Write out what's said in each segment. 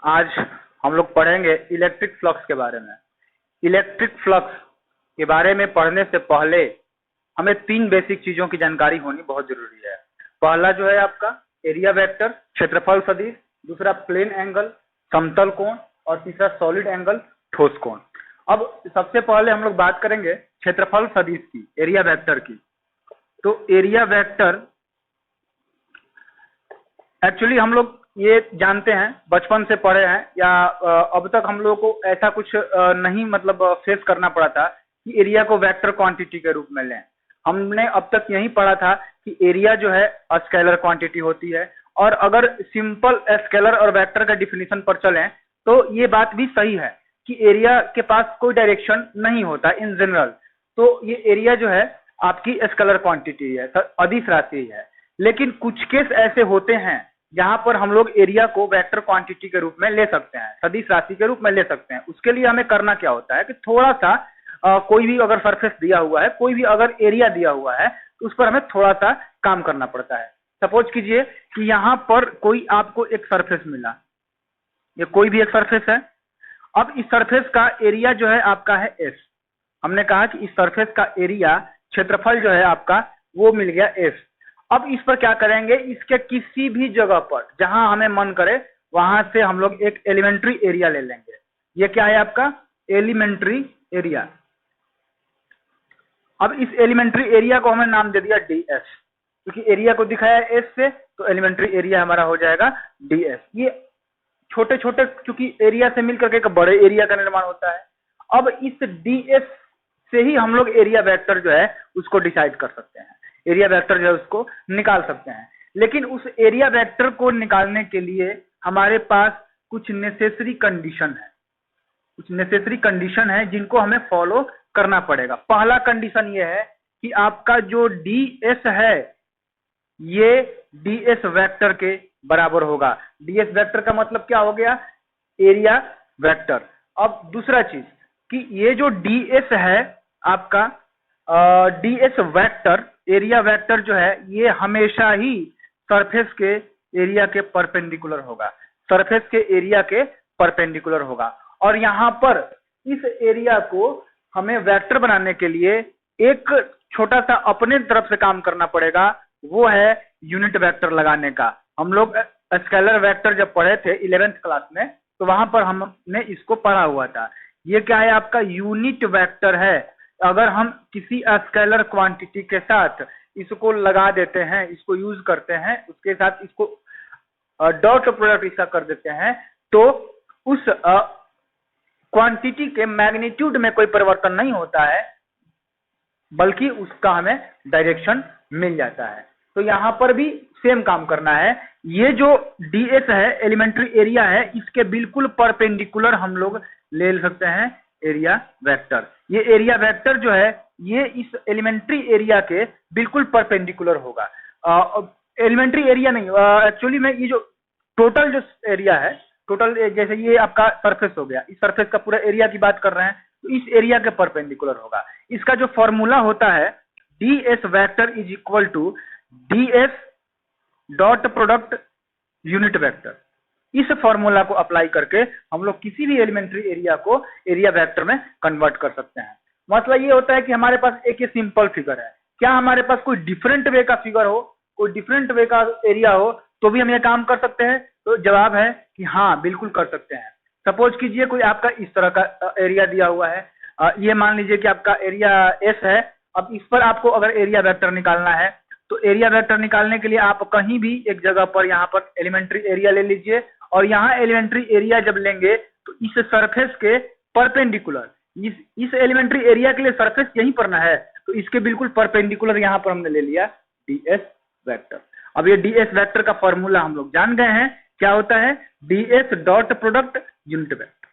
आज हम लोग पढ़ेंगे इलेक्ट्रिक फ्लक्स के बारे में। इलेक्ट्रिक फ्लक्स के बारे में पढ़ने से पहले हमें तीन बेसिक चीजों की जानकारी होनी बहुत जरूरी है। पहला जो है आपका एरिया वेक्टर क्षेत्रफल सदिश, दूसरा प्लेन एंगल समतल कोण और तीसरा सॉलिड एंगल ठोस कोण। अब सबसे पहले हम लोग बात करेंगे क्षेत्रफल सदिश की, एरिया वेक्टर की। तो एरिया वेक्टर एक्चुअली हम लोग ये जानते हैं, बचपन से पढ़े हैं या अब तक हम लोगों को ऐसा कुछ नहीं मतलब फेस करना पड़ा था कि एरिया को वेक्टर क्वांटिटी के रूप में लें। हमने अब तक यही पढ़ा था कि एरिया जो है स्केलर क्वांटिटी होती है, और अगर सिंपल स्केलर और वेक्टर का डिफिनीशन पर चलें तो ये बात भी सही है कि एरिया के पास कोई डायरेक्शन नहीं होता इन जनरल। तो ये एरिया जो है आपकी स्केलर क्वांटिटी है, अदिश राशि है। लेकिन कुछ केस ऐसे होते हैं जहां पर हम लोग एरिया को वेक्टर क्वांटिटी के रूप में ले सकते हैं, सदिश राशि के रूप में ले सकते हैं। उसके लिए हमें करना क्या होता है कि थोड़ा सा कोई भी अगर सरफेस दिया हुआ है, कोई भी अगर एरिया दिया हुआ है, तो उस पर हमें थोड़ा सा काम करना पड़ता है। सपोज कीजिए कि यहाँ पर कोई आपको एक सरफेस मिला, ये कोई भी एक सरफेस है। अब इस सरफेस का एरिया जो है आपका है एस। हमने कहा कि इस सरफेस का एरिया क्षेत्रफल जो है आपका वो मिल गया एस। अब इस पर क्या करेंगे, इसके किसी भी जगह पर जहां हमें मन करे वहां से हम लोग एक एलिमेंट्री एरिया ले लेंगे। ये क्या है आपका एलिमेंट्री एरिया। अब इस एलिमेंट्री एरिया को हमें नाम दे दिया डीएस, क्योंकि एरिया को दिखाया एस से, तो एलिमेंट्री एरिया हमारा हो जाएगा डीएस। ये छोटे छोटे चूंकि एरिया से मिलकर के एक बड़े एरिया का निर्माण होता है। अब इस डीएस से ही हम लोग एरिया वेक्टर जो है उसको डिसाइड कर सकते हैं, एरिया वेक्टर जो है उसको निकाल सकते हैं। लेकिन उस एरिया वेक्टर को निकालने के लिए हमारे पास कुछ नेसेसरी कंडीशन है, कुछ नेसेसरी कंडीशन है जिनको हमें फॉलो करना पड़ेगा। पहला कंडीशन ये है कि आपका जो डीएस है ये डीएस वेक्टर के बराबर होगा। डीएस वेक्टर का मतलब क्या हो गया, एरिया वेक्टर। अब दूसरा चीज कि ये जो डीएस है आपका डीएस वेक्टर, एरिया वेक्टर जो है ये हमेशा ही सरफेस के एरिया के परपेंडिकुलर होगा, सरफेस के एरिया के परपेंडिकुलर होगा। और यहाँ पर इस एरिया को हमें वेक्टर बनाने के लिए एक छोटा सा अपने तरफ से काम करना पड़ेगा, वो है यूनिट वेक्टर लगाने का। हम लोग स्केलर वेक्टर जब पढ़े थे 11th क्लास में, तो वहां पर हमने इसको पढ़ा हुआ था। ये क्या है आपका यूनिट वेक्टर है। अगर हम किसी स्केलर क्वांटिटी के साथ इसको लगा देते हैं, इसको यूज करते हैं, उसके साथ इसको डॉट प्रोडक्ट इसका कर देते हैं, तो उस क्वांटिटी के मैग्नीट्यूड में कोई परिवर्तन नहीं होता है, बल्कि उसका हमें डायरेक्शन मिल जाता है। तो यहां पर भी सेम काम करना है। ये जो डीएस है एलिमेंट्री एरिया है, इसके बिल्कुल परपेंडिकुलर हम लोग ले सकते हैं एरिया वेक्टर। ये एरिया वेक्टर जो है ये इस एलिमेंट्री एरिया के बिल्कुल परपेंडिकुलर होगा। एलिमेंट्री एरिया नहीं, एक्चुअली में ये जो टोटल जो एरिया है, टोटल जैसे ये आपका सरफेस हो गया, इस सरफेस का पूरा एरिया की बात कर रहे हैं, तो इस एरिया के परपेंडिकुलर होगा। इसका जो फॉर्मूला होता है ds vector is equal to ds dot product unit vector. इस फॉर्मूला को अप्लाई करके हम लोग किसी भी एलिमेंट्री एरिया को एरिया वेक्टर में कन्वर्ट कर सकते हैं। मतलब ये होता है कि हमारे पास एक ये सिंपल फिगर है, क्या हमारे पास कोई डिफरेंट वे का फिगर हो, कोई डिफरेंट वे का एरिया हो, तो भी हम ये काम कर सकते हैं? तो जवाब है कि हाँ, बिल्कुल कर सकते हैं। सपोज कीजिए कोई आपका इस तरह का एरिया दिया हुआ है, ये मान लीजिए कि आपका एरिया एस है। अब इस पर आपको अगर एरिया वेक्टर निकालना है, तो एरिया वेक्टर निकालने के लिए आप कहीं भी एक जगह पर यहाँ पर एलिमेंट्री एरिया ले लीजिए, और यहाँ एलिमेंट्री एरिया जब लेंगे तो इस सरफेस के परपेंडिकुलर, इस एलिमेंट्री एरिया के लिए सरफेस यहीं पर ना है, तो इसके बिल्कुल परपेंडिकुलर यहाँ पर हमने ले लिया डीएस वेक्टर। अब ये डीएस वेक्टर का फॉर्मूला हम लोग जान गए हैं, क्या होता है DS dot product unit vector.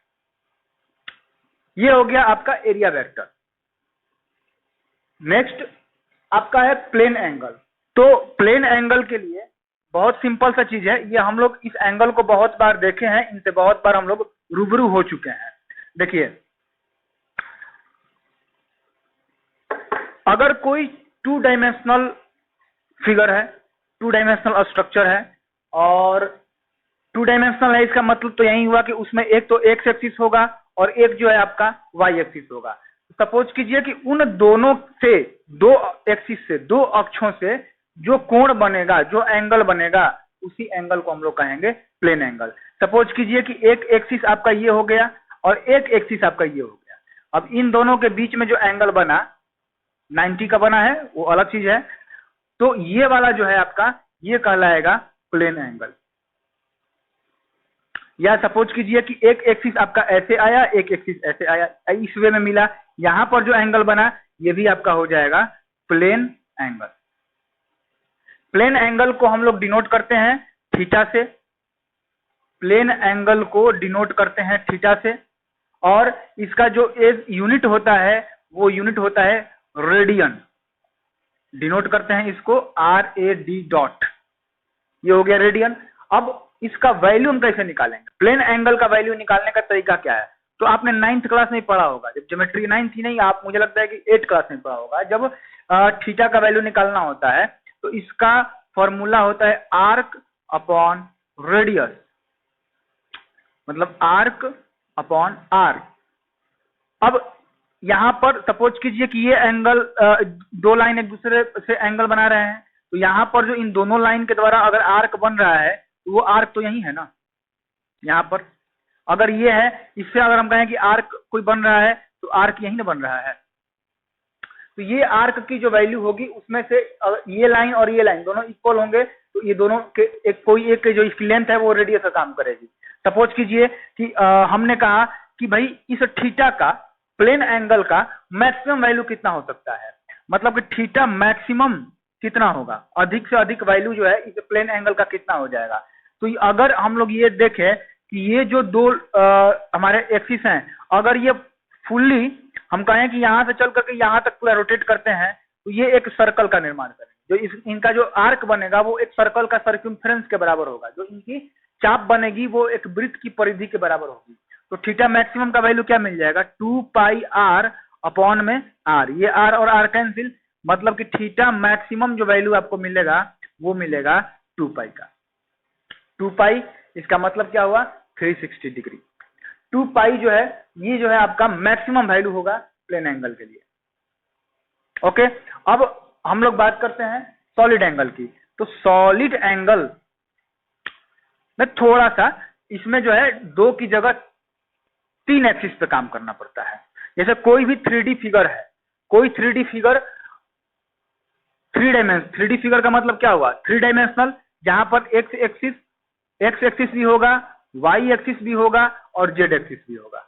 ये हो गया आपका एरिया वेक्टर। नेक्स्ट आपका है प्लेन एंगल। तो प्लेन एंगल के लिए बहुत सिंपल सा चीज है, ये हम लोग इस एंगल को बहुत बार देखे हैं, इनसे बहुत बार हम लोग रूबरू हो चुके हैं। देखिए, अगर कोई 2 डायमेंशनल फिगर है, 2 डायमेंशनल स्ट्रक्चर है, और टू डायमेंशनल है, इसका मतलब तो यही हुआ कि उसमें एक तो एक्स एक्सिस होगा और एक जो है आपका वाई एक्सिस होगा। सपोज कीजिए कि उन दोनों से, दो एक्सिस से, दो अक्षों से जो कोण बनेगा, जो एंगल बनेगा, उसी एंगल को हम लोग कहेंगे प्लेन एंगल। सपोज कीजिए कि एक एक्सिस आपका ये हो गया और एक एक्सिस आपका ये हो गया। अब इन दोनों के बीच में जो एंगल बना 90 का बना है, वो अलग चीज है। तो ये वाला जो है आपका, ये कहलाएगा प्लेन एंगल। या सपोज कीजिए कि एक एक्सिस आपका ऐसे आया, एक एक्सिस ऐसे आया, इस वे में मिला, यहां पर जो एंगल बना ये भी आपका हो जाएगा प्लेन एंगल। प्लेन एंगल को हम लोग डिनोट करते हैं थीटा से। प्लेन एंगल को डिनोट करते हैं थीटा से, और इसका जो एक यूनिट होता है वो यूनिट होता है रेडियन। डिनोट करते हैं इसको RAD डॉट, ये हो गया रेडियन। अब इसका वैल्यू हम कैसे निकालेंगे? प्लेन एंगल का वैल्यू निकालने का तरीका क्या है? तो आपने 9th क्लास में पढ़ा होगा, जब ज्योमेट्री 9th ही नहीं, आप मुझे लगता है कि 8th क्लास में पढ़ा होगा। जब थीटा का वैल्यू निकालना होता है तो इसका फॉर्मूला होता है आर्क अपॉन रेडियस, मतलब आर्क अपॉन आर। अब यहां पर सपोज कीजिए कि ये एंगल, दो लाइन एक दूसरे से एंगल बना रहे हैं, तो यहां पर जो इन दोनों लाइन के द्वारा अगर आर्क बन रहा है तो वो आर्क तो यही है ना। यहां पर अगर ये है, इससे अगर हम कहें कि आर्क कोई बन रहा है तो आर्क यही ना बन रहा है। तो ये आर्क की जो वैल्यू होगी उसमें से ये लाइन और ये लाइन दोनों इक्वल होंगे, तो ये दोनों के कोई एक जो इसकी लेंथ है वो रेडियस का काम करेगी। सपोज कीजिए कि हमने कहा कि भाई इस थीटा का, प्लेन एंगल का मैक्सिमम वैल्यू कितना हो सकता है, मतलब कि थीटा मैक्सिमम कितना होगा, अधिक से अधिक वैल्यू जो है इस प्लेन एंगल का कितना हो जाएगा। तो अगर हम लोग ये देखें कि ये जो दो हमारे एक्सिस हैं, अगर ये फुल्ली हम कहें कि यहां से चल करके यहां तक पूरा रोटेट करते हैं, तो ये एक सर्कल का निर्माण करेंगे। जो इनका जो आर्क बनेगा वो एक सर्कल का सर्कमफ्रेंस के बराबर होगा। जो इनकी चाप बनेगी वो एक वृत्त की परिधि के बराबर होगी। तो थीटा मैक्सिमम का वैल्यू क्या मिल जाएगा? 2 पाई r अपॉन में r। ये r और r कैंसिल, मतलब कि थीटा मैक्सिमम जो वैल्यू आपको मिलेगा वो मिलेगा 2 पाई का। 2 पाई इसका मतलब क्या हुआ? 360 डिग्री। 2 पाई जो है, ये जो है आपका मैक्सिमम वैल्यू होगा प्लेन एंगल के लिए। ओके, अब हम लोग बात करते हैं सॉलिड एंगल की। तो सॉलिड एंगल में थोड़ा सा, इसमें जो है 2 की जगह 3 एक्सिस पे काम करना पड़ता है। जैसे कोई भी 3D फिगर है, कोई 3D फिगर 3D फिगर का मतलब क्या हुआ? 3 डायमेंशनल, जहां पर एक्स एक्सिस भी होगा, वाई एक्सिस भी होगा और जेड एक्सिस भी होगा।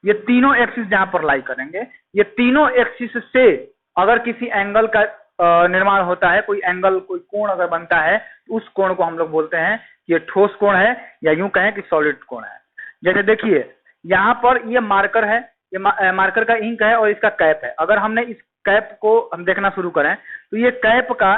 ये तीनों एक्सिस जहां पर लाई करेंगे, ये तीनों एक्सिस से अगर किसी एंगल का निर्माण होता है, कोई एंगल, कोई कोण अगर बनता है, तो उस कोण को हम लोग बोलते हैं कि ये ठोस कोण है, या यूं कहें कि सॉलिड कोण है। जैसे देखिए यहाँ पर ये मार्कर है, ये मार्कर का इंक है और इसका कैप है। अगर हमने इस कैप को हम देखना शुरू करें तो ये कैप का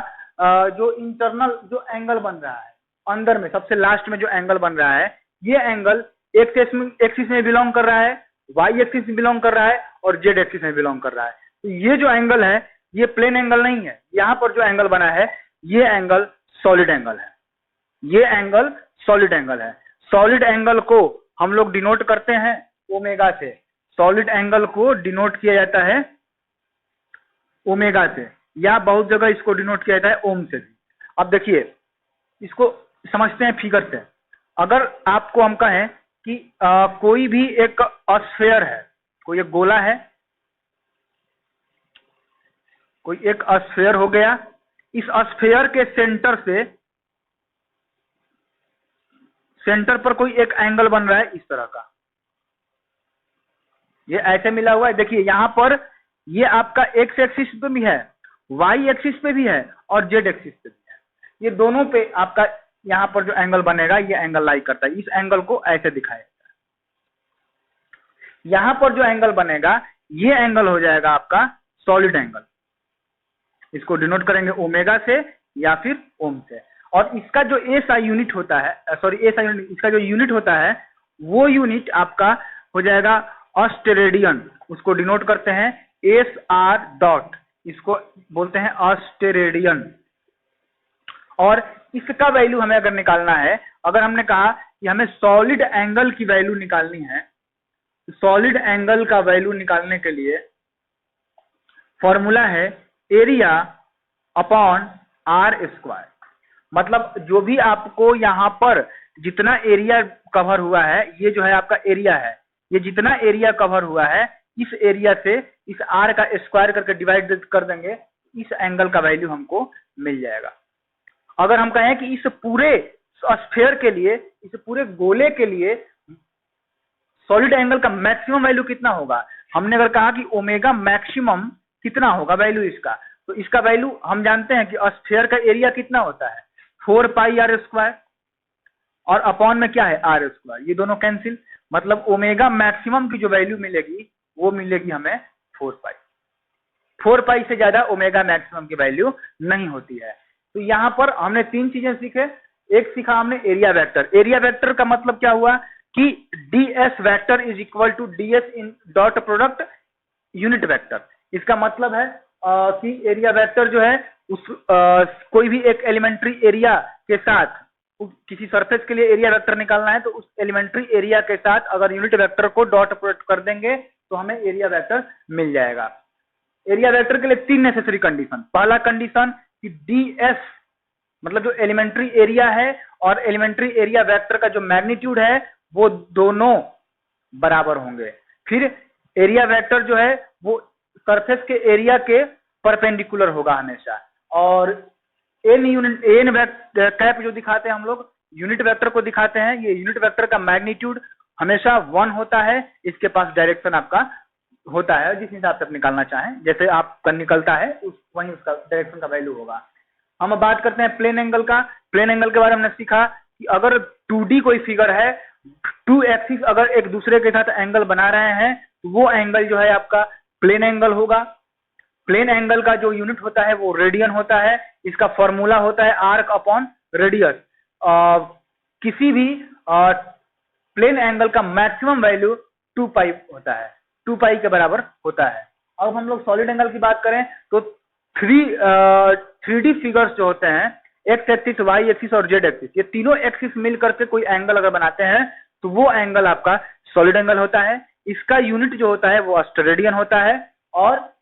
जो इंटरनल जो एंगल बन रहा है, अंदर में सबसे लास्ट में जो एंगल बन रहा है, ये एंगल एक्सिस में बिलोंग कर रहा है, वाई एक्सिस में बिलोंग कर रहा है और जेड एक्सिस में बिलोंग कर रहा है। तो ये जो एंगल है ये प्लेन एंगल नहीं है। यहाँ पर जो एंगल बना है ये एंगल सॉलिड एंगल है। ये एंगल सॉलिड एंगल है। सॉलिड एंगल को हम लोग डिनोट करते हैं ओमेगा से। सॉलिड एंगल को डिनोट किया जाता है ओमेगा से, या बहुत जगह इसको डिनोट किया जाता है ओम से भी। अब देखिए इसको समझते हैं फिगर से। अगर आपको हम कहें कि कोई भी एक स्फीयर है, कोई एक गोला है, कोई एक स्फीयर हो गया, इस स्फीयर के सेंटर पर कोई एक एंगल बन रहा है इस तरह का, ये ऐसे मिला हुआ है। देखिए यहाँ पर ये आपका एक्स एक्सिस पे भी है, वाई एक्सिस पे भी है और जेड एक्सिस पे भी है। ये दोनों पे आपका यहाँ पर जो एंगल बनेगा ये एंगल लाई करता है। इस एंगल को ऐसे दिखाया जाता है। यहाँ पर जो एंगल बनेगा ये एंगल हो जाएगा आपका सॉलिड एंगल। इसको डिनोट करेंगे ओमेगा से या फिर ओम से। और इसका जो एसआई यूनिट होता है, इसका जो यूनिट होता है वो यूनिट आपका हो जाएगा अस्टेरेडियन। उसको डिनोट करते हैं SR डॉट, इसको बोलते हैं अस्टेरेडियन। और इसका वैल्यू हमें अगर निकालना है, अगर हमने कहा कि हमें सॉलिड एंगल की वैल्यू निकालनी है, तो सॉलिड एंगल का वैल्यू निकालने के लिए फॉर्मूला है एरिया अपॉन आर स्क्वायर। मतलब जो भी आपको यहाँ पर जितना एरिया कवर हुआ है, ये जो है आपका एरिया है, ये जितना एरिया कवर हुआ है इस एरिया से इस आर का स्क्वायर करके डिवाइड कर देंगे, इस एंगल का वैल्यू हमको मिल जाएगा। अगर हम कहें कि इस पूरे स्फीयर के लिए, इस पूरे गोले के लिए सॉलिड एंगल का मैक्सिमम वैल्यू कितना होगा, हमने अगर कहा कि ओमेगा मैक्सिमम कितना होगा वैल्यू इसका, तो इसका वैल्यू हम जानते हैं कि स्फीयर का एरिया कितना होता है 4 पाई आर स्क्वायर, और अपॉन में क्या है आर स्क्वायर, ये दोनों कैंसिल, मतलब ओमेगा मैक्सिमम की जो वैल्यू मिलेगी वो मिलेगी हमें 4 पाई। 4 पाई से ज्यादा ओमेगा मैक्सिमम की वैल्यू नहीं होती है। तो यहाँ पर हमने 3 चीजें सीखे। एक सीखा हमने एरिया वेक्टर। एरिया वेक्टर का मतलब क्या हुआ कि ds vector is equal to ds n dot product unit vector. इसका मतलब है कि एरिया वेक्टर जो है उस कोई भी एक एलिमेंट्री एरिया के साथ, किसी सरफेस के लिए एरिया वेक्टर निकालना है तो उस एलिमेंट्री एरिया के साथ अगर unit vector co dot product कर देंगे तो हमें एरिया वेक्टर मिल जाएगा। एरिया वेक्टर के लिए 3 नेसेसरी कंडीशन। पहला कंडीशन कि ds मतलब जो एलिमेंट्री एरिया है और एलिमेंट्री एरिया वेक्टर का जो मैग्नीट्यूड है वो दोनों बराबर होंगे। फिर एरिया वेक्टर जो है वो सरफेस के एरिया के परपेंडिकुलर होगा हमेशा, और एन कैप जो दिखाते हैं हम लोग यूनिट वेक्टर को दिखाते हैं, ये यूनिट वेक्टर का मैग्नीट्यूड हमेशा 1 होता है। इसके पास डायरेक्शन आपका होता है, जिस हिसाब से आप निकालना चाहें, जैसे आपका निकलता है वहीं उसका डायरेक्शन का वैल्यू होगा। हम अब बात करते हैं प्लेन एंगल का। प्लेन एंगल के बारे में हमने सीखा कि अगर 2D कोई फिगर है, 2 एक्सिस अगर एक दूसरे के साथ एंगल बना रहे हैं तो वो एंगल जो है आपका प्लेन एंगल होगा। प्लेन एंगल का जो यूनिट होता है वो रेडियन होता है। इसका फॉर्मूला होता है आर्क अपॉन रेडियस। किसी भी प्लेन एंगल का मैक्सिमम वैल्यू 2 पाई होता है, 2 पाई के बराबर होता है। अब हम लोग सॉलिड एंगल की बात करें तो 3D फिगर्स जो होते हैं, एक्स एक्सिस, वाई एक्सिस और जेड एक्सिस, ये तीनों एक्सिस मिल करके कोई एंगल अगर बनाते हैं तो वो एंगल आपका सॉलिड एंगल होता है। इसका यूनिट जो होता है वो रेडियन होता है, और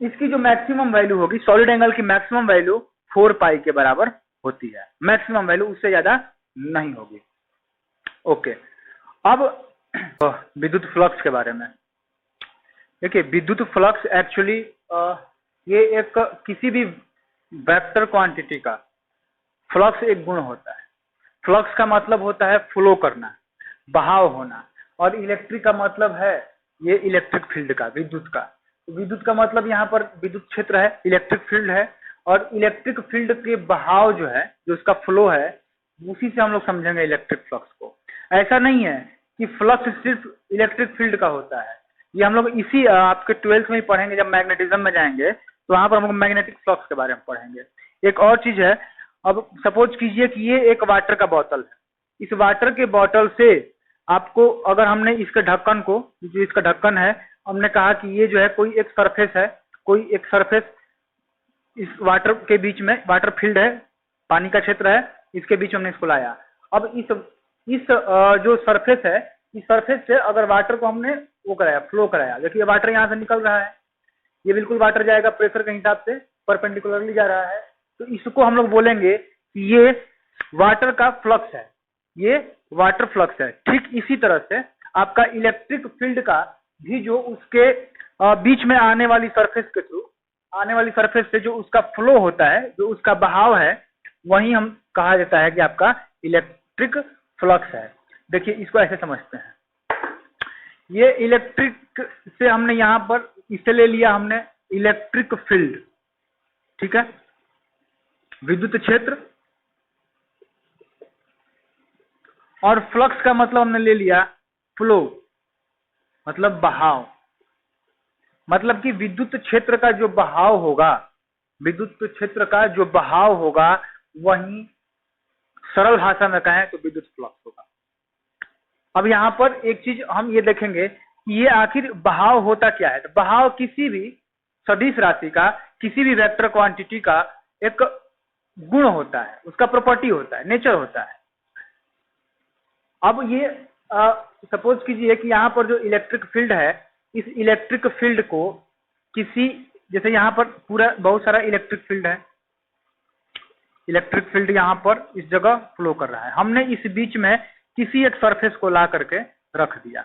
इसकी जो मैक्सिमम वैल्यू होगी, सॉलिड एंगल की मैक्सिमम वैल्यू 4 पाई के बराबर होती है। मैक्सिमम वैल्यू उससे ज्यादा नहीं होगी। ओके, अब विद्युत फ्लक्स के बारे में देखिए। विद्युत फ्लक्स एक्चुअली ये एक किसी भी वेक्टर क्वांटिटी का फ्लक्स एक गुण होता है। फ्लक्स का मतलब होता है फ्लो करना, बहाव होना, और इलेक्ट्रिक का मतलब है ये इलेक्ट्रिक फील्ड का, विद्युत का। विद्युत का मतलब यहाँ पर विद्युत क्षेत्र है, इलेक्ट्रिक फील्ड है, और इलेक्ट्रिक फील्ड के बहाव जो है, जो उसका फ्लो है, उसी से हम लोग समझेंगे इलेक्ट्रिक फ्लक्स को। ऐसा नहीं है कि फ्लक्स सिर्फ इलेक्ट्रिक फील्ड का होता है, ये हम लोग इसी आपके 12th में ही पढ़ेंगे। जब मैग्नेटिज्म में जाएंगे तो वहां पर हम लोग मैग्नेटिक फ्लक्स के बारे में पढ़ेंगे। एक और चीज है, अब सपोज कीजिए कि ये एक वाटर का बोतल है। इस वाटर के बोतल से आपको, अगर हमने इसके ढक्कन को, जो इसका ढक्कन है, हमने कहा कि ये जो है कोई एक सरफेस है, कोई एक सरफेस इस वाटर के बीच में, वाटर फील्ड है, पानी का क्षेत्र है, इसके बीच में हमने इसको लाया। अब इस जो सरफेस है, इस सरफेस से अगर वाटर को हमने वो कराया, फ्लो कराया, देखिए वाटर यहाँ से निकल रहा है, ये बिल्कुल वाटर जाएगा प्रेशर के हिसाब से परपेंडिकुलरली जा रहा है, तो इसको हम लोग बोलेंगे कि ये वाटर का फ्लक्स है, ये वाटर फ्लक्स है। ठीक इसी तरह से आपका इलेक्ट्रिक फील्ड का भी जो उसके बीच में आने वाली सरफेस के थ्रू, आने वाली सरफेस से जो उसका फ्लो होता है, जो उसका बहाव है, वही हम कहा जाता है कि आपका इलेक्ट्रिक फ्लक्स है। देखिए इसको ऐसे समझते हैं, ये इलेक्ट्रिक से हमने यहाँ पर इसे ले लिया हमने इलेक्ट्रिक फील्ड, ठीक है, विद्युत क्षेत्र, और फ्लक्स का मतलब हमने ले लिया फ्लो, मतलब बहाव। मतलब कि विद्युत क्षेत्र का जो बहाव होगा, विद्युत क्षेत्र का जो बहाव होगा, वही सरल भाषा में कहें तो विद्युत फ्लक्स होगा। अब यहाँ पर एक चीज हम ये देखेंगे कि ये आखिर बहाव होता क्या है। तो बहाव किसी भी सदिश राशि का, किसी भी वेक्टर क्वांटिटी का एक गुण होता है, उसका प्रॉपर्टी होता है, नेचर होता है। अब ये सपोज कीजिए कि यहाँ पर जो इलेक्ट्रिक फील्ड है, इस इलेक्ट्रिक फील्ड को किसी, जैसे यहाँ पर पूरा बहुत सारा इलेक्ट्रिक फील्ड है, इलेक्ट्रिक फील्ड यहाँ पर इस जगह फ्लो कर रहा है, हमने इस बीच में किसी एक सरफेस को ला करके रख दिया।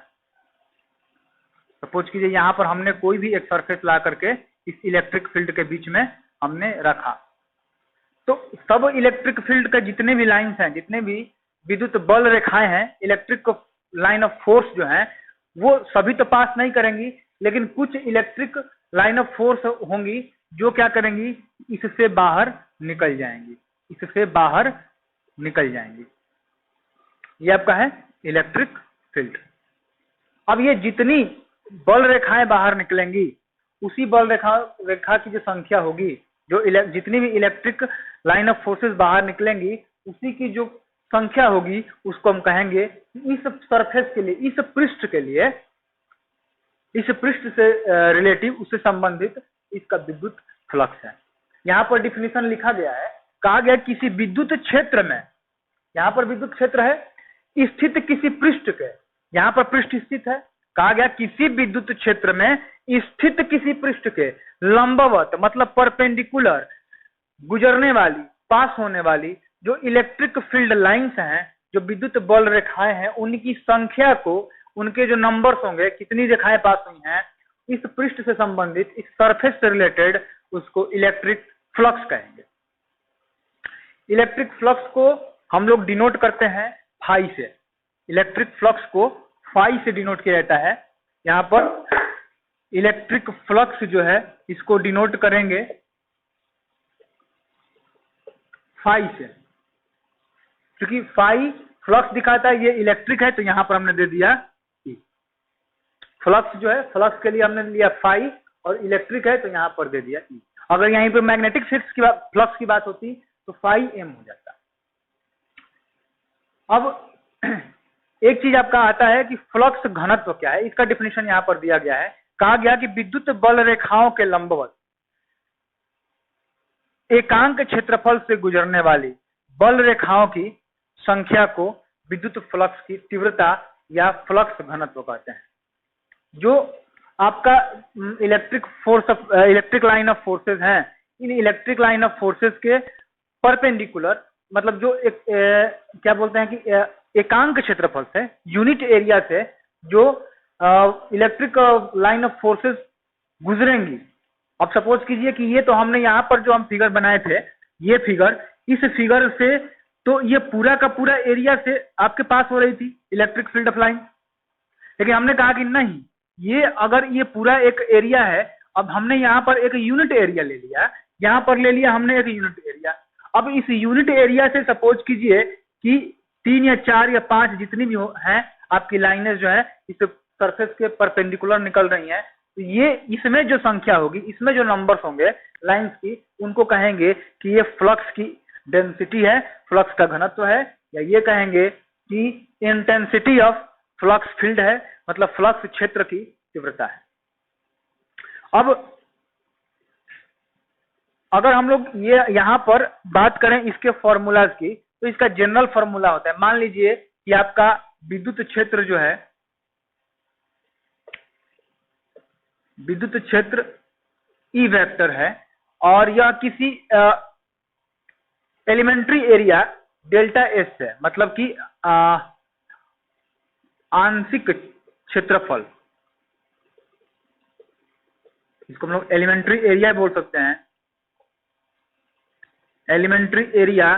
सपोज कीजिए यहाँ पर हमने कोई भी एक सरफेस ला करके इस इलेक्ट्रिक फील्ड के बीच में हमने रखा, तो सब इलेक्ट्रिक फील्ड का जितने भी लाइंस हैं, जितने भी विद्युत बल रेखाएं हैं, इलेक्ट्रिक लाइन ऑफ फोर्स जो है वो सभी तो पास नहीं करेंगी, लेकिन कुछ इलेक्ट्रिक लाइन ऑफ फोर्स होंगी जो क्या करेंगी, इससे बाहर निकल जाएंगी, इससे बाहर निकल जाएंगी। ये आपका है इलेक्ट्रिक फील्ड। अब ये जितनी बल रेखाएं बाहर निकलेंगी, उसी बल रेखा की जो संख्या होगी, जो जितनी भी इलेक्ट्रिक लाइन ऑफ फोर्सेस बाहर निकलेंगी, उसी की जो संख्या होगी उसको हम कहेंगे इस सरफेस के लिए, इस पृष्ठ के लिए, इस पृष्ठ से रिलेटिव, उससे संबंधित इसका विद्युत फ्लक्स है। यहाँ पर डिफिनेशन लिखा गया है, कहा गया किसी विद्युत क्षेत्र में, यहाँ पर विद्युत क्षेत्र है स्थित किसी पृष्ठ के, यहाँ पर पृष्ठ स्थित है, कहा गया किसी विद्युत क्षेत्र में स्थित किसी पृष्ठ के लंबवत मतलब परपेंडिकुलर गुजरने वाली, पास होने वाली जो इलेक्ट्रिक फील्ड लाइंस हैं, जो विद्युत बल रेखाएं हैं, उनकी संख्या को, उनके जो नंबर्स होंगे, कितनी रेखाएं पास हुई हैं, इस पृष्ठ से संबंधित, इस सरफेस से रिलेटेड, उसको इलेक्ट्रिक फ्लक्स कहेंगे। इलेक्ट्रिक फ्लक्स को हम लोग डिनोट करते हैं फाई से, इलेक्ट्रिक फ्लक्स को फाई से डिनोट किया जाता है। यहाँ पर इलेक्ट्रिक फ्लक्स जो है इसको डिनोट करेंगे फाई से, क्योंकि फाई फ्लक्स दिखाता है, ये इलेक्ट्रिक है, तो यहाँ पर हमने दे दिया ई। फ्लक्स जो है, फ्लक्स के लिए हमने लिया फाई, और इलेक्ट्रिक है तो यहाँ पर दे दिया ई। अगर यहीं पर मैग्नेटिक फ्लक्स की बात होती तो फाई एम हो जाता। अब एक चीज आपका आता है कि फ्लक्स घनत्व क्या है, इसका डिफिनेशन यहाँ पर दिया गया है। कहा गया कि विद्युत बल रेखाओं के लंबवत एकांक क्षेत्रफल से गुजरने वाली बल रेखाओं की संख्या को विद्युत फ्लक्स की तीव्रता या फ्लक्स घनत्व कहते हैं। जो आपका इलेक्ट्रिक लाइन ऑफ फोर्सेस हैं, इन इलेक्ट्रिक लाइन ऑफ फोर्सेस के परपेंडिकुलर, मतलब जो क्या बोलते हैं कि एकांक क्षेत्रफल से, यूनिट एरिया से जो इलेक्ट्रिक लाइन ऑफ फोर्सेस गुजरेंगी। अब सपोज कीजिए कि ये तो हमने यहाँ पर जो हम फिगर बनाए थे, ये फिगर, इस फिगर से तो ये पूरा का पूरा एरिया से आपके पास हो रही थी इलेक्ट्रिक फील्ड ऑफ लाइन, लेकिन हमने कहा कि नहीं, ये अगर ये पूरा एक एरिया है, अब हमने यहाँ पर एक यूनिट एरिया ले लिया, यहाँ पर ले लिया हमने एक यूनिट एरिया। अब इस यूनिट एरिया से सपोज कीजिए कि 3 या 4 या 5 जितनी भी हैं आपकी लाइनें जो है इस सरफेस के परपेंडिकुलर निकल रही हैं, तो ये इसमें जो संख्या होगी, इसमें जो नंबर्स होंगे लाइंस की, उनको कहेंगे कि ये फ्लक्स की डेंसिटी है, फ्लक्स का घनत्व है, या ये कहेंगे कि इंटेंसिटी ऑफ फ्लक्स फील्ड है, मतलब फ्लक्स क्षेत्र की तीव्रता है। अब अगर हम लोग ये यहाँ पर बात करें इसके फॉर्मूलाज की, तो इसका जनरल फॉर्मूला होता है, मान लीजिए कि आपका विद्युत क्षेत्र जो है, विद्युत क्षेत्र ई वेक्टर है, और यह किसी एलिमेंट्री एरिया डेल्टा एस है, मतलब कि आंशिक क्षेत्रफल, इसको हम लोग एलिमेंट्री एरिया बोल सकते हैं, एलिमेंट्री एरिया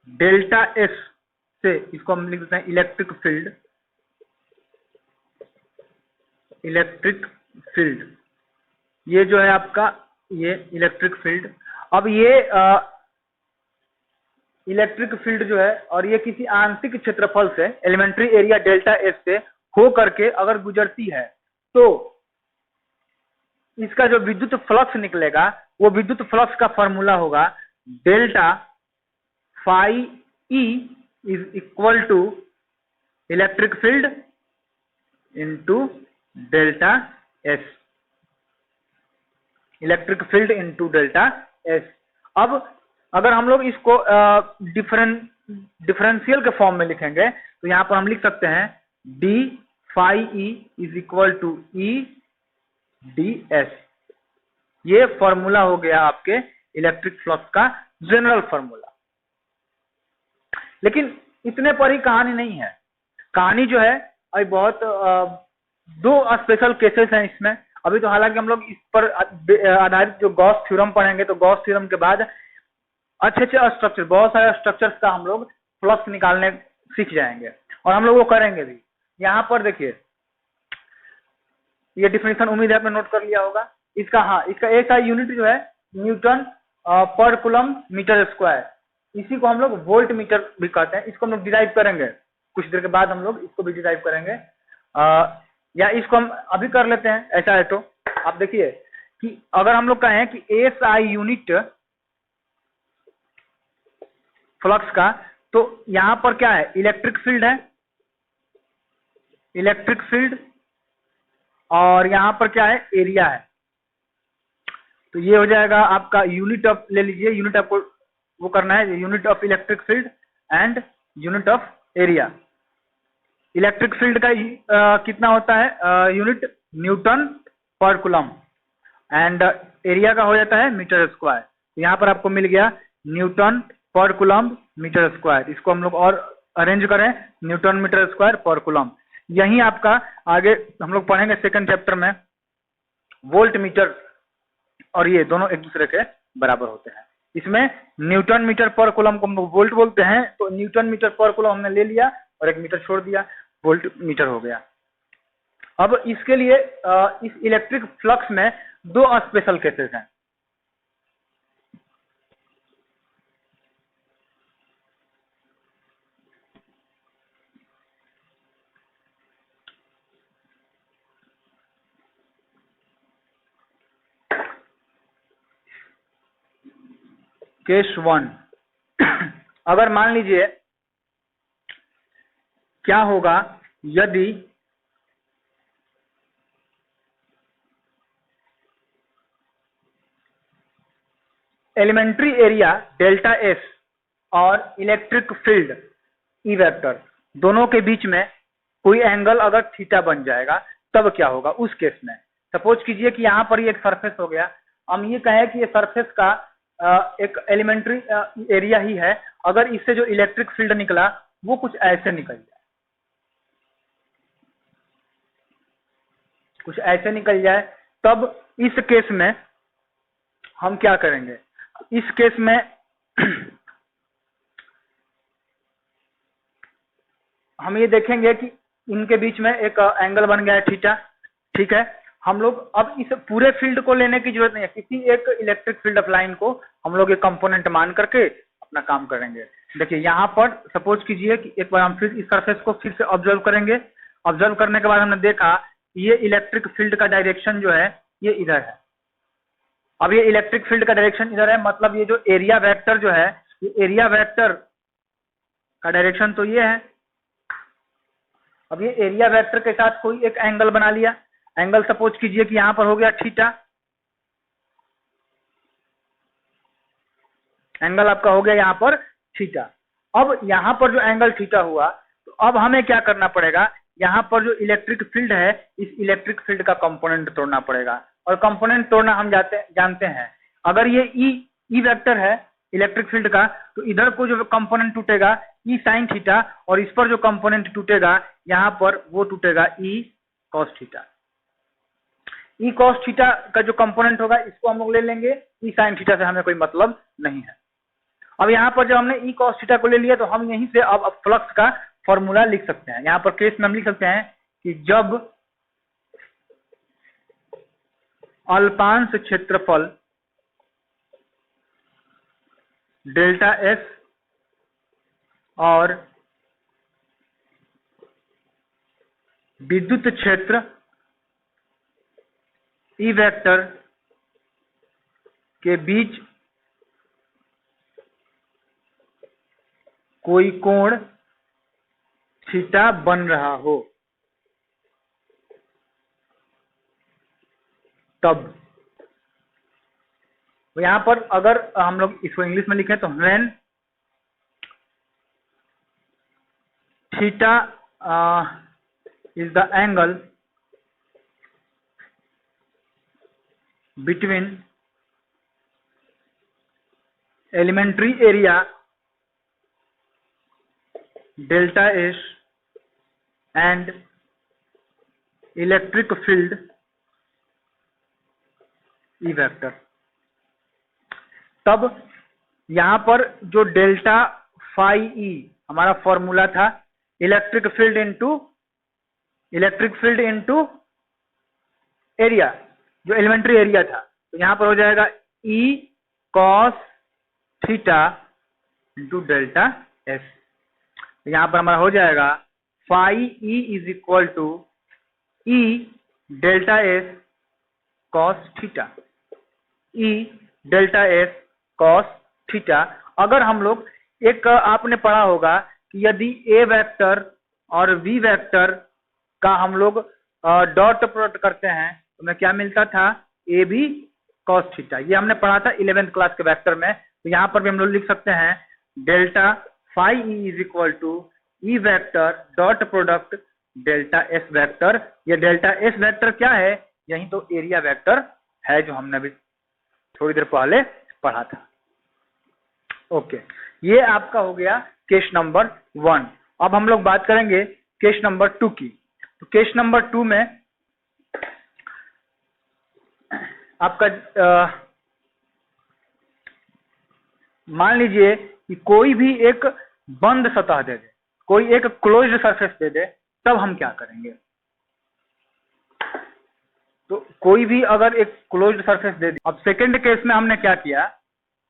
डेल्टा एस से इसको हम लिख देते हैं इलेक्ट्रिक फील्ड, इलेक्ट्रिक फील्ड, ये जो है आपका ये इलेक्ट्रिक फील्ड। अब ये इलेक्ट्रिक फील्ड जो है, और ये किसी आंशिक क्षेत्रफल से, एलिमेंट्री एरिया डेल्टा एस से हो करके अगर गुजरती है, तो इसका जो विद्युत फ्लक्स निकलेगा, वो विद्युत फ्लक्स का फॉर्मूला होगा delta phi E is equal to electric field into delta S, electric field into delta S. अब अगर हम लोग इसको डिफरेंशियल के फॉर्म में लिखेंगे तो यहाँ पर हम लिख सकते हैं D phi E is equal to E D S. ये फॉर्मूला हो गया आपके इलेक्ट्रिक फ्लक्स का जनरल फॉर्मूला। लेकिन इतने पर ही कहानी नहीं है। कहानी जो है अभी बहुत दो स्पेशल केसेस हैं इसमें। अभी तो हालांकि हम लोग इस पर आधारित जो गॉस थ्योरम पढ़ेंगे, तो गॉस थ्योरम के बाद अच्छे स्ट्रक्चर, बहुत सारे स्ट्रक्चर्स का हम लोग फ्लक्स निकालने सीख जाएंगे और हम लोग वो करेंगे भी। यहाँ पर देखिए ये डिफिनेशन उम्मीद है आपने नोट कर लिया होगा इसका। हाँ, इसका एक यूनिट जो है न्यूटन पर कूलम मीटर स्क्वायर। इसी को हम लोग वोल्ट मीटर भी कहते हैं। इसको हम लोग डिराइव करेंगे कुछ देर के बाद, हम लोग इसको भी डिराइव करेंगे। या इसको हम अभी कर लेते हैं, ऐसा है तो आप देखिए कि अगर हम लोग कहें कि एस आई यूनिट फ्लक्स का, तो यहां पर क्या है, इलेक्ट्रिक फील्ड है, इलेक्ट्रिक फील्ड, और यहां पर क्या है, एरिया है। तो ये हो जाएगा आपका यूनिट ऑफ, ले लीजिए यूनिट आपको वो करना है, unit of electric field and unit of area. Electric field का कितना होता है यूनिट, न्यूटन पर कूलम, एंड एरिया का हो जाता है मीटर स्क्वायर। तो यहाँ पर आपको मिल गया न्यूटन पर कूलम मीटर स्क्वायर। इसको हम लोग और अरेंज करें, न्यूटन मीटर स्क्वायर पर कूलम। यही आपका आगे हम लोग पढ़ेंगे सेकंड चैप्टर में, वोल्ट मीटर, और ये दोनों एक दूसरे के बराबर होते हैं। इसमें न्यूटन मीटर पर कूलम को हम लोग वोल्ट बोलते हैं, तो न्यूटन मीटर पर कूलम हमने ले लिया और एक मीटर छोड़ दिया, वोल्ट मीटर हो गया। अब इसके लिए इस इलेक्ट्रिक फ्लक्स में दो स्पेशल केसेस हैं। केस 1, अगर मान लीजिए क्या होगा यदि एलिमेंट्री एरिया डेल्टा एस और इलेक्ट्रिक फील्ड ई वेक्टर दोनों के बीच में कोई एंगल अगर थीटा बन जाएगा, तब क्या होगा उस केस में। सपोज कीजिए कि यहाँ पर ये एक सरफेस हो गया, हम ये कहें कि ये सरफेस का एक एलिमेंट्री एरिया ही है, अगर इससे जो इलेक्ट्रिक फील्ड निकला वो कुछ ऐसे निकल जाए, कुछ ऐसे निकल जाए, तब इस केस में हम क्या करेंगे। इस केस में हम ये देखेंगे कि इनके बीच में एक एंगल बन गया है थीटा, ठीक है। हम लोग अब इस पूरे फील्ड को लेने की जरूरत नहीं है, किसी एक इलेक्ट्रिक फील्ड ऑफ लाइन को हम लोग एक कंपोनेंट मान करके अपना काम करेंगे। देखिए यहाँ पर सपोज कीजिए कि एक बार हम फिर इस सरफेस को फिर से ऑब्जर्व करेंगे। ऑब्जर्व करने के बाद हमने देखा ये इलेक्ट्रिक फील्ड का डायरेक्शन जो है ये इधर है। अब ये इलेक्ट्रिक फील्ड का डायरेक्शन इधर है, मतलब ये जो एरिया वेक्टर जो है, ये एरिया वेक्टर का डायरेक्शन तो ये है। अब ये एरिया वेक्टर के साथ कोई एक एंगल बना लिया, एंगल सपोज कीजिए कि यहां पर हो गया थीटा, एंगल आपका हो गया यहां पर थीटा। अब यहां पर जो एंगल थीटा हुआ, तो अब हमें क्या करना पड़ेगा, यहां पर जो इलेक्ट्रिक फील्ड है, इस इलेक्ट्रिक फील्ड का कंपोनेंट तोड़ना पड़ेगा। और कंपोनेंट तोड़ना हम जानते हैं, अगर ये ई वेक्टर है इलेक्ट्रिक फील्ड का, तो इधर को जो कंपोनेंट टूटेगा ई साइन थीटा, और इस पर जो कंपोनेंट टूटेगा यहां पर वो टूटेगा ई कॉस थीटा। ई कॉस थीटा का जो कंपोनेंट होगा इसको हम लोग ले लेंगे, ई साइन थीटा से हमें कोई मतलब नहीं है। अब यहाँ पर जब हमने ई कॉस थीटा को ले लिया, तो हम यहीं से अब फ्लक्स का फॉर्मूला लिख सकते हैं। यहाँ पर केस में हम लिख सकते हैं कि जब अल्पांश क्षेत्रफल डेल्टा एस और विद्युत क्षेत्र ई वेक्टर के बीच कोई कोण थीटा बन रहा हो, तब तो यहाँ पर अगर हम लोग इसको इंग्लिश में लिखें तो when theta is the angle between elementary area delta S and electric field E vector, तब यहां पर जो डेल्टा फाई ई हमारा फॉर्मूला था इलेक्ट्रिक फील्ड इनटू एरिया, जो एलिमेंट्री एरिया था, तो यहां पर हो जाएगा E cos theta into delta S. तो यहां पर हमारा हो जाएगा phi E is equal to E delta S cos theta, E delta S cos theta. अगर हम लोग एक आपने पढ़ा होगा कि यदि ए वेक्टर और वी वेक्टर का हम लोग डॉट प्रोडक्ट करते हैं तो हमें क्या मिलता था, ए बी कॉस थीटा। ये हमने पढ़ा था 11th क्लास के वेक्टर में। तो यहाँ पर भी हम लोग लिख सकते हैं delta phi E is equal to E vector dot product delta S vector. ये डेल्टा एस वेक्टर क्या है, यही तो एरिया वेक्टर है जो हमने अभी थोड़ी देर पहले पढ़ा था। ओके, ये आपका हो गया केस नंबर 1। अब हम लोग बात करेंगे केस नंबर 2 की। तो केस नंबर 2 में आपका मान लीजिए कि कोई भी एक बंद सतह दे दे, कोई एक क्लोज्ड सरफेस दे दे, तब हम क्या करेंगे। तो कोई भी अगर एक क्लोज्ड सरफेस दे दे, अब सेकंड केस में हमने क्या किया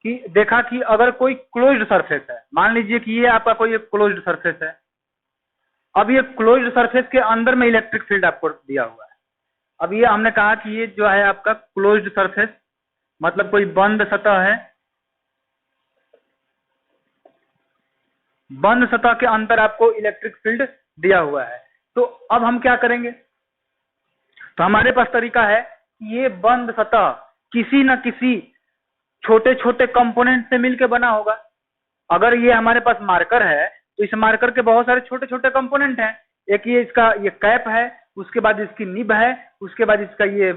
कि देखा कि अगर कोई क्लोज्ड सरफेस है, मान लीजिए कि ये आपका कोई एक क्लोज्ड सरफेस है। अब ये क्लोज्ड सरफेस के अंदर में इलेक्ट्रिक फील्ड आपको दिया हुआ है। अब ये हमने कहा कि ये जो है आपका क्लोज्ड सरफेस, मतलब कोई बंद सतह है, बंद सतह के अंदर आपको इलेक्ट्रिक फील्ड दिया हुआ है। तो अब हम क्या करेंगे, तो हमारे पास तरीका है, ये बंद सतह किसी न किसी छोटे छोटे कंपोनेंट से मिलकर बना होगा। अगर ये हमारे पास मार्कर है तो इस मार्कर के बहुत सारे छोटे छोटे कंपोनेंट हैं। एक ये इसका ये कैप है, उसके बाद इसकी निब है, उसके बाद इसका ये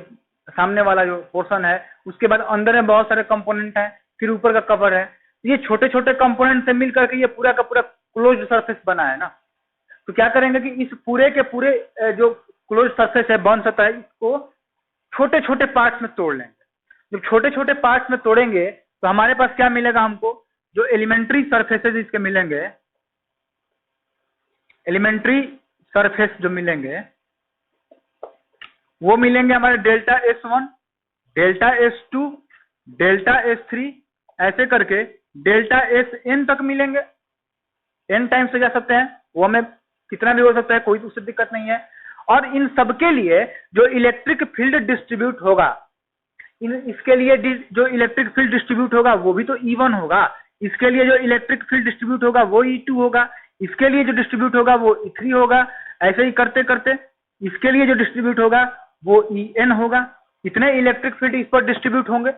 सामने वाला जो पोर्शन है, उसके बाद अंदर में बहुत सारे कंपोनेंट हैं, फिर ऊपर का कवर है। ये छोटे छोटे कंपोनेंट से मिलकर के ये पूरा का पूरा क्लोज्ड सरफेस बना है ना। तो क्या करेंगे कि इस पूरे के पूरे जो क्लोज्ड सरफेस है, बंद सतह है, इसको छोटे छोटे पार्ट्स में तोड़ लेंगे। जब छोटे छोटे पार्ट्स में तोड़ेंगे तो हमारे पास क्या मिलेगा, हमको जो एलिमेंट्री सरफेसेस इसके मिलेंगे, एलिमेंट्री सरफेस जो मिलेंगे वो मिलेंगे हमारे delta S1, delta S2, delta S3, ऐसे करके डेल्टा Sn तक मिलेंगे। n टाइम्स से जा सकते हैं, वो हमें कितना भी हो सकता है, कोई उससे दिक्कत नहीं है। और इन सबके लिए जो इलेक्ट्रिक फील्ड डिस्ट्रीब्यूट होगा, इसके लिए जो इलेक्ट्रिक फील्ड डिस्ट्रीब्यूट होगा वो भी तो E1 होगा, इसके लिए जो इलेक्ट्रिक फील्ड डिस्ट्रीब्यूट होगा वो E2 होगा, इसके लिए जो डिस्ट्रीब्यूट होगा वो E3 होगा। ऐसे ही करते करते इसके लिए जो डिस्ट्रीब्यूट होगा वो En होगा। इतने इलेक्ट्रिक फील्ड इस पर डिस्ट्रीब्यूट होंगे।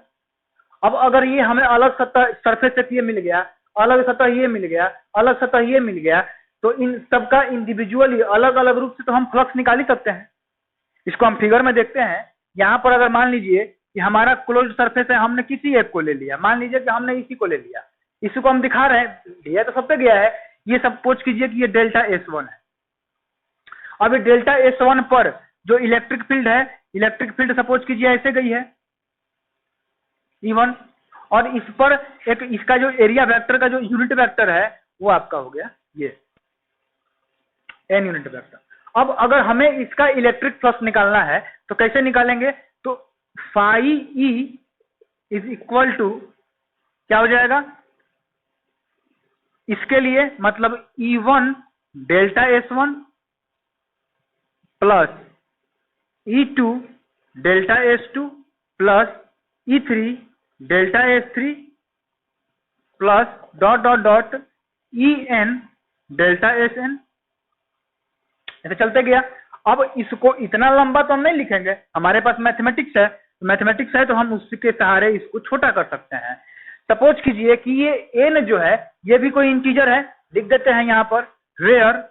अब अगर ये हमें अलग सतह सरफेस से ये मिल गया, अलग सतह ये मिल गया, अलग सतह ये मिल गया, तो इन सबका इंडिविजुअली अलग अलग रूप से तो हम फ्लक्स निकाल ही सकते हैं। इसको हम फिगर में देखते हैं। यहाँ पर अगर मान लीजिए कि हमारा क्लोज्ड सरफेस है, हमने किसी एक को ले लिया, मान लीजिए कि हमने इसी को ले लिया, इसी को हम दिखा रहे हैं, लिया तो सब पे गया है। ये सपोज कीजिए कि ये डेल्टा S1 है। अब ये डेल्टा S1 पर जो इलेक्ट्रिक फील्ड है, इलेक्ट्रिक फील्ड सपोज कीजिए ऐसे गई है E1, और इस पर एक इसका जो एरिया वेक्टर का जो यूनिट वेक्टर है वो आपका हो गया ये n यूनिट वेक्टर। अब अगर हमें इसका इलेक्ट्रिक फ्लक्स निकालना है तो कैसे निकालेंगे, तो phi E is equal to क्या हो जाएगा, इसके लिए मतलब E1 delta S1 plus E2 delta S2 plus E3 delta S3 plus dot dot dot En delta Sn, ऐसे चलते गया। अब इसको इतना लंबा तो हम नहीं लिखेंगे, हमारे पास मैथमेटिक्स है, मैथमेटिक्स है तो हम उसके सहारे इसको छोटा कर सकते हैं। सपोज कीजिए कि ये n जो है ये भी कोई इंटीजर है, लिख देते हैं यहाँ पर वेयर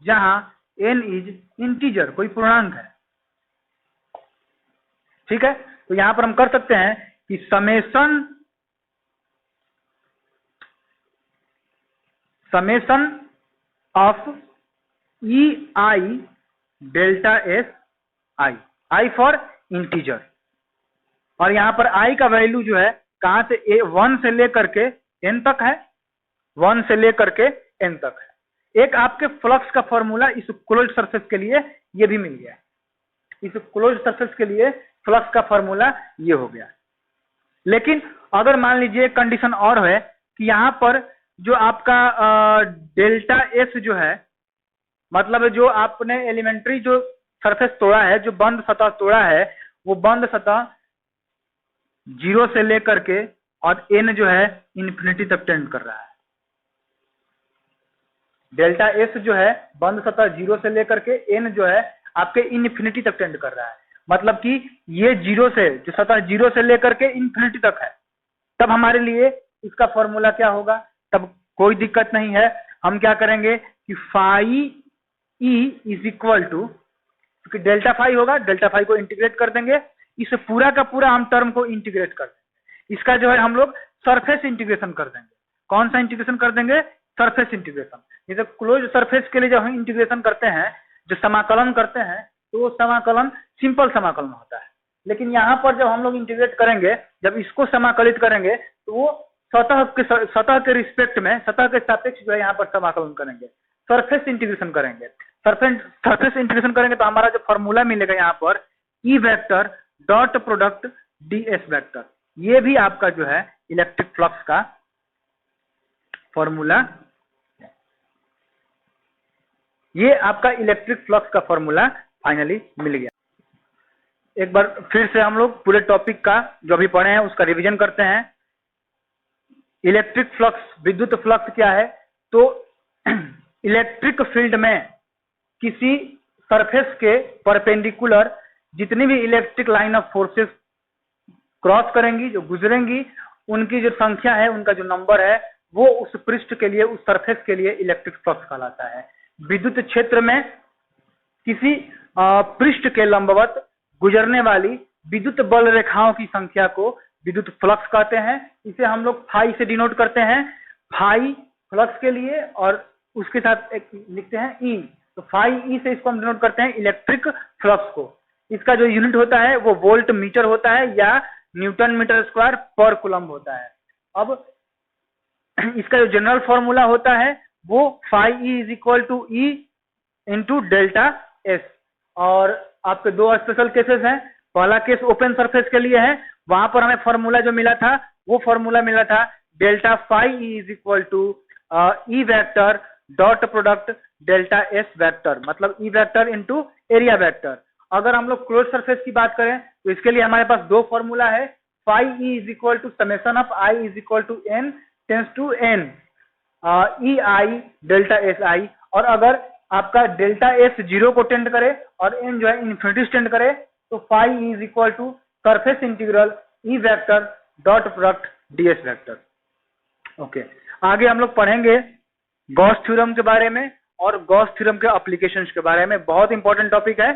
जहां n इज इंटीजर, कोई पूर्णांक है। ठीक है, तो यहां पर हम कर सकते हैं कि summation of E I delta S I, I for integer, और यहां पर आई का वैल्यू जो है कहां से 1 से लेकर के n तक है, 1 से लेकर के n तक है। एक आपके फ्लक्स का फॉर्मूला इस क्लोज्ड सरफेस के लिए ये भी मिल गया, इस क्लोज्ड सरफेस के लिए फ्लक्स का फॉर्मूला ये हो गया। लेकिन अगर मान लीजिए कंडीशन और है कि यहाँ पर जो आपका डेल्टा एस जो है, मतलब जो आपने एलिमेंट्री जो सरफेस तोड़ा है, जो बंद सतह तोड़ा है, वो बंद सतह 0 से लेकर के और n जो है इन्फिनिटी तक टेंड कर रहा है। डेल्टा एस जो है बंद सतह 0 से लेकर के n जो है आपके इन्फिनिटी तक टेंड कर रहा है, मतलब कि ये 0 से, जो सतह 0 से लेकर के इन्फिनिटी तक है। तब हमारे लिए इसका फॉर्मूला क्या होगा, तब कोई दिक्कत नहीं है, हम क्या करेंगे कि phi E is equal to, क्योंकि डेल्टा फाई होगा, डेल्टा फाई को इंटीग्रेट कर देंगे, इस पूरा का पूरा हम टर्म को इंटीग्रेट कर देंगे। इसका जो है हम लोग सरफेस इंटीग्रेशन कर देंगे। कौन सा इंटीग्रेशन कर देंगे, सरफेस इंटीग्रेशन। जैसे क्लोज सरफेस के लिए जब हम इंटीग्रेशन करते हैं, जो समाकलन करते हैं, तो वो समाकलन सिंपल समाकलन होता है। लेकिन यहाँ पर जब हम लोग इंटीग्रेट करेंगे, जब इसको समाकलित करेंगे, तो वो सतह के रिस्पेक्ट में, सतह के सापेक्ष जो है यहाँ पर समाकलन करेंगे, सरफेस इंटीग्रेशन करेंगे। सरफेस इंटीग्रेशन करेंगे तो हमारा जो फॉर्मूला मिलेगा यहाँ पर ई vector dot product D S vector, ये भी आपका जो है इलेक्ट्रिक फ्लक्स का फॉर्मूला, ये आपका इलेक्ट्रिक फ्लक्स का फॉर्मूला फाइनली मिल गया। एक बार फिर से हम लोग पूरे टॉपिक का जो भी पढ़े हैं उसका रिवीजन करते हैं। इलेक्ट्रिक फ्लक्स, विद्युत फ्लक्स क्या है, तो इलेक्ट्रिक फील्ड में किसी सरफेस के परपेंडिकुलर जितनी भी electric line of forces cross करेंगी, जो गुजरेंगी, उनकी जो संख्या है, उनका जो नंबर है, वो उस पृष्ठ के लिए, उस सरफेस के लिए इलेक्ट्रिक फ्लक्स कहलाता है। विद्युत क्षेत्र में किसी पृष्ठ के लंबवत गुजरने वाली विद्युत बल रेखाओं की संख्या को विद्युत फ्लक्स कहते हैं। इसे हम लोग फाई से डिनोट करते हैं, फाई फ्लक्स के लिए, और उसके साथ एक लिखते हैं ई, तो फाई ई से इसको हम डिनोट करते हैं इलेक्ट्रिक फ्लक्स को। इसका जो यूनिट होता है वो वोल्ट मीटर होता है या न्यूटन मीटर स्क्वायर पर कूलम्ब होता है। अब इसका जो जनरल फॉर्मूला होता है वो phi E is equal to E into delta S, और आपके दो स्पेशल केसेस हैं। पहला केस ओपन सरफेस के लिए है, वहां पर हमें फॉर्मूला जो मिला था वो फॉर्मूला मिला था delta phi E is equal to E vector dot product delta S vector, मतलब E vector into area vector. अगर हम लोग क्लोज सरफेस की बात करें तो इसके लिए हमारे पास दो फॉर्मूला है, phi E is equal to summation of I is equal to N tends to N E I delta S I, और अगर आपका डेल्टा एस 0 को टेंड करे और एन जो है इन्फिनिटी टेंड करे तो phi E is equal to surface integral E vector dot product DS vector. Okay, आगे हम लोग पढ़ेंगे गॉस थ्योरम के बारे में और गॉस थ्योरम के एप्लीकेशंस के बारे में। बहुत इंपॉर्टेंट टॉपिक है,